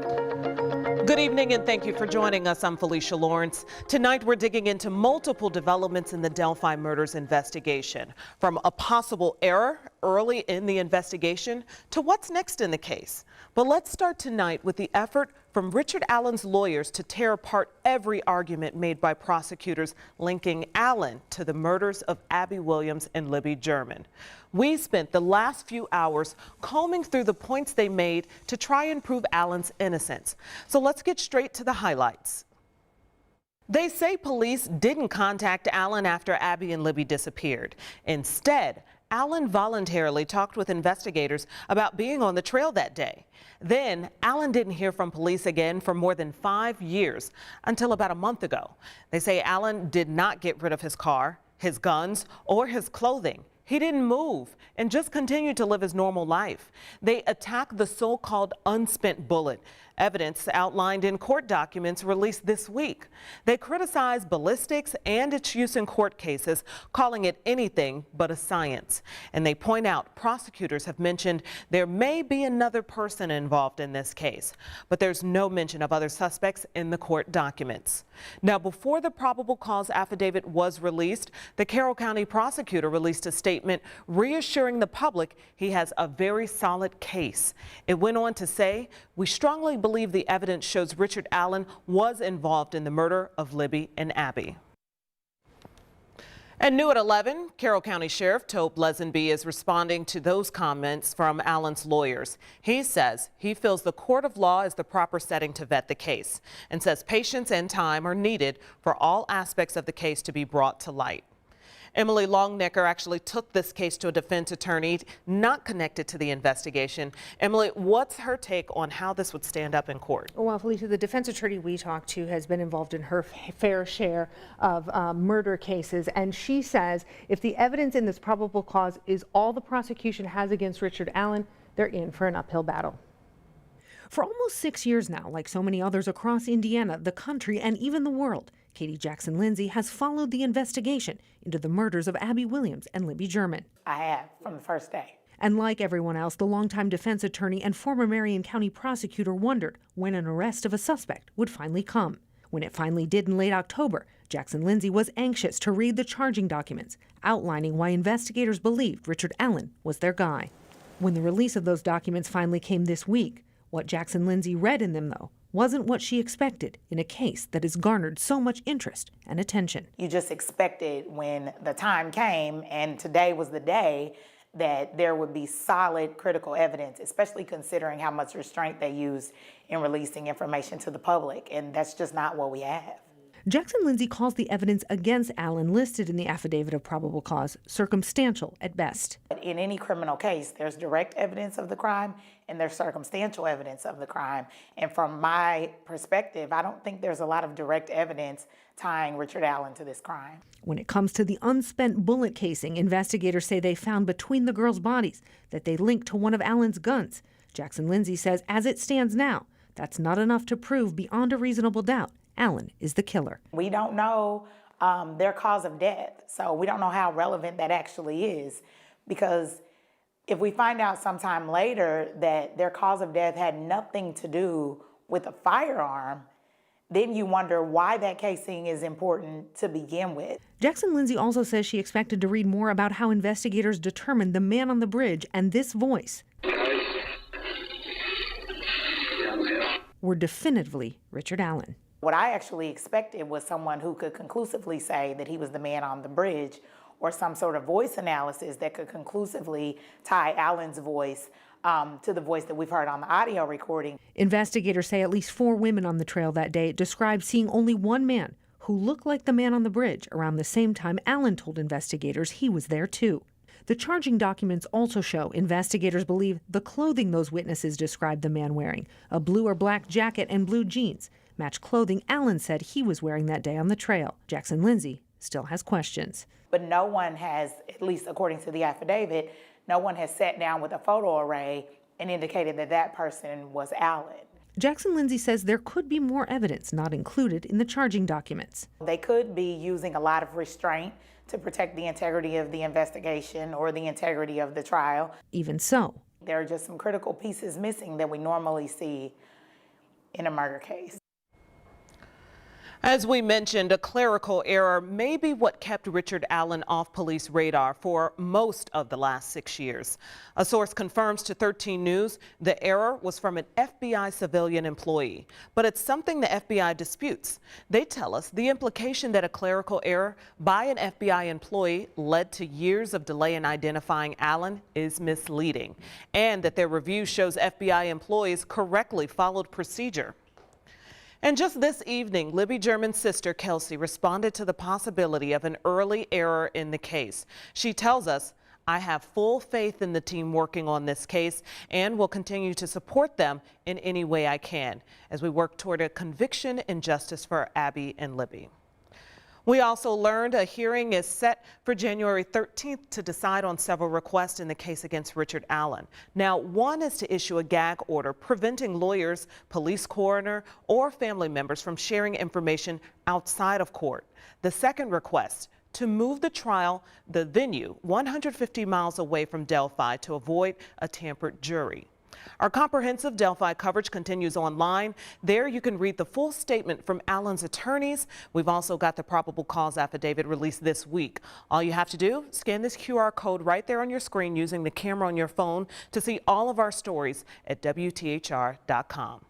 Good evening and thank you for joining us. I'm Felicia Lawrence. Tonight we're digging into multiple developments in the Delphi murders investigation, from a possible error early in the investigation to what's next in the case. But let's start tonight with the effort from Richard Allen's lawyers to tear apart every argument made by prosecutors linking Allen to the murders of Abby Williams and Libby German. We spent the last few hours combing through the points they made to try and prove Allen's innocence. So let's get straight to the highlights. They say police didn't contact Allen after Abby and Libby disappeared. Instead, Allen voluntarily talked with investigators about being on the trail that day. Then Allen didn't hear from police again for more than 5 years until about a month ago. They say Allen did not get rid of his car, his guns, or his clothing. He didn't move and just continued to live his normal life. They attacked the so-called unspent bullet, evidence outlined in court documents released this week. They criticized ballistics and its use in court cases, calling it anything but a science. And they point out prosecutors have mentioned there may be another person involved in this case, but there's no mention of other suspects in the court documents. Now, before the probable cause affidavit was released, the Carroll County prosecutor released a statement reassuring the public he has a very solid case. It went on to say, "We strongly believe the evidence shows Richard Allen was involved in the murder of Libby and Abby." And new at 11, Carroll County Sheriff Tobe Lesenby is responding to those comments from Allen's lawyers. He says he feels the court of law is the proper setting to vet the case and says patience and time are needed for all aspects of the case to be brought to light. Emily Longnecker actually took this case to a defense attorney not connected to the investigation. Emily, what's her take on how this would stand up in court? Well, Felicia, the defense attorney we talked to has been involved in her fair share of murder cases, and she says if the evidence in this probable cause is all the prosecution has against Richard Allen, they're in for an uphill battle. For almost 6 years now, like so many others across Indiana, the country, and even the world, Katie Jackson Lindsay has followed the investigation into the murders of Abby Williams and Libby German. I have, from the first day. And like everyone else, the longtime defense attorney and former Marion County prosecutor wondered when an arrest of a suspect would finally come. When it finally did in late October, Jackson Lindsay was anxious to read the charging documents, outlining why investigators believed Richard Allen was their guy. When the release of those documents finally came this week, what Jackson Lindsay read in them, though, wasn't what she expected in a case that has garnered so much interest and attention. You just expected when the time came, and today was the day, that there would be solid critical evidence, especially considering how much restraint they used in releasing information to the public, and that's just not what we have. Jackson Lindsay calls the evidence against Allen listed in the affidavit of probable cause circumstantial at best. In any criminal case, there's direct evidence of the crime and there's circumstantial evidence of the crime. And from my perspective, I don't think there's a lot of direct evidence tying Richard Allen to this crime. When it comes to the unspent bullet casing, investigators say they found between the girls' bodies that they linked to one of Allen's guns. Jackson Lindsay says as it stands now, that's not enough to prove beyond a reasonable doubt Allen is the killer. We don't know their cause of death, so we don't know how relevant that actually is, because if we find out sometime later that their cause of death had nothing to do with a firearm, then you wonder why that casing is important to begin with. Jackson Lindsay also says she expected to read more about how investigators determined the man on the bridge and this voice were definitively Richard Allen. What I actually expected was someone who could conclusively say that he was the man on the bridge, or some sort of voice analysis that could conclusively tie Allen's voice to the voice that we've heard on the audio recording. Investigators say at least 4 women on the trail that day described seeing only one man who looked like the man on the bridge around the same time Allen told investigators he was there too. The charging documents also show investigators believe the clothing those witnesses described the man wearing, a blue or black jacket and blue jeans, match clothing Allen said he was wearing that day on the trail. Jackson Lindsay still has questions. But no one has, at least according to the affidavit, no one has sat down with a photo array and indicated that that person was Allen. Jackson Lindsay says there could be more evidence not included in the charging documents. They could be using a lot of restraint to protect the integrity of the investigation or the integrity of the trial. Even so, there are just some critical pieces missing that we normally see in a murder case. As we mentioned, a clerical error may be what kept Richard Allen off police radar for most of the last 6 years. A source confirms to 13 News the error was from an FBI civilian employee, but it's something the FBI disputes. They tell us the implication that a clerical error by an FBI employee led to years of delay in identifying Allen is misleading, and that their review shows FBI employees correctly followed procedure. And just this evening, Libby German's sister, Kelsey, responded to the possibility of an early error in the case. She tells us, "I have full faith in the team working on this case and will continue to support them in any way I can as we work toward a conviction and justice for Abby and Libby." We also learned a hearing is set for January 13th to decide on several requests in the case against Richard Allen. Now, one is to issue a gag order preventing lawyers, police coroner, or family members from sharing information outside of court. The second request, to move the trial, the venue, 150 miles away from Delphi to avoid a tampered jury. Our comprehensive Delphi coverage continues online. There you can read the full statement from Allen's attorneys. We've also got the probable cause affidavit released this week. All you have to do, scan this QR code right there on your screen using the camera on your phone to see all of our stories at WTHR.com.